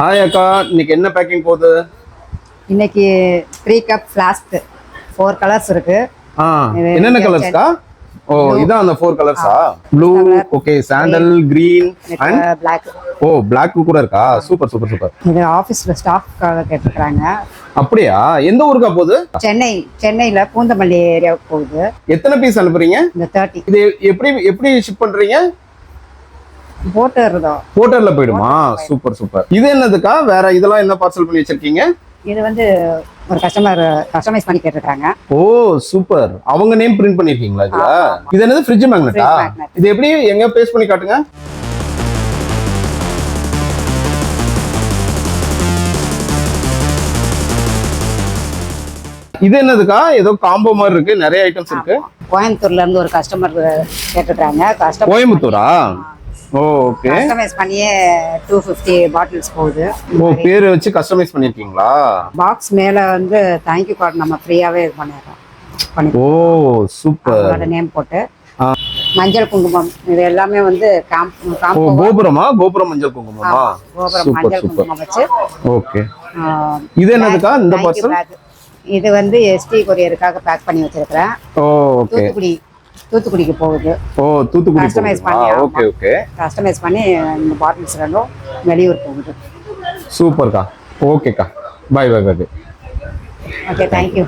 Hi அக்கா, இன்னைக்கு என்ன பேக்கிங் போகுது? இன்னைக்கு 3 கப் ஃப்ளாஸ்க் 4 கலர்ஸ் இருக்கு. என்னென்ன கலர்ஸ்க்கா? ஓ, இதான் அந்த 4 கலர்ஸா? Blue, okay, sandal, green and black. ஓ, பிளாக் கூட இருக்கா? Super super super. இது ஆபீஸ்ல ஸ்டாஃப்காக கேட்டிருக்காங்க. அப்படியா? எந்த ஊருக்கா போகுது? சென்னையில பூந்தமல்லி ஏரியாவுக்கு போகுது. எத்தனை பீஸ் அனுப்புறீங்க? இந்த 30. இது எப்படி ஷிப் பண்றீங்க? போர்ட்டர்ல போயிடுமா? Super super. இது என்னதுக்கா? வேற இதெல்லாம் என்ன பார்சல் பண்ணி வச்சிருக்கீங்க? இது வந்து ஒரு கஸ்டமர் கஸ்டமைஸ் பண்ணி கேட்டிருக்காங்க. ஓ சூப்பர். அவங்க நேம் பிரிண்ட் பண்ணிருக்கீங்களா இதுல? இது என்னது? ஃப்ரிட்ஜ் மேக்னெட்டா? இது எப்படி எங்க பேஸ்ட் பண்ணி காட்டுங்க. இது என்னதுக்கா? ஏதோ காம்போ மாதிரி இருக்கு, நிறைய ஐட்டம்ஸ் இருக்கு. கோயம்புத்தூர்ல இருந்து ஒரு கஸ்டமர் கேட்டிருக்காங்க. கோயம்புத்தூரா? ஓ ஓகே. கஸ்டமைஸ் பண்ணியே 250 பாட்டில்ஸ் போகுது. ஓ, பேர் வச்சு கஸ்டமைஸ் பண்ணிருக்கீங்களா? பாக்ஸ் மேல வந்து தேங்க் யூ கார்டு நம்ம ஃப்ரீயாவே இது பண்ணிடுறோம். ஓ சூப்பர். அதோட நேம் போட்டு மஞ்சள் குங்குமம் இது எல்லாமே வந்து கோபுரம் மஞ்சள் குங்குமமா? மஞ்சள் குங்குமம் வச்சு. ஓகே. இது என்னதுக்கா இந்த பார்சல்? இது வந்து எஸ்டி கொரியருக்காக பேக் பண்ணி வச்சிருக்கேன். Oh okay. தூத்துக்குடிக்கு போகுது. ஓ, தூத்துக்குடி. கஸ்டமைஸ் பண்ணி. Okay okay. கஸ்டமைஸ் பண்ணி இந்த பாட்டில்ஸ் ரெண்டும் வெளியூர் போகுது. சூப்பர்க்கா. ஓகேக்கா. Bye bye bye. Okay, thank you.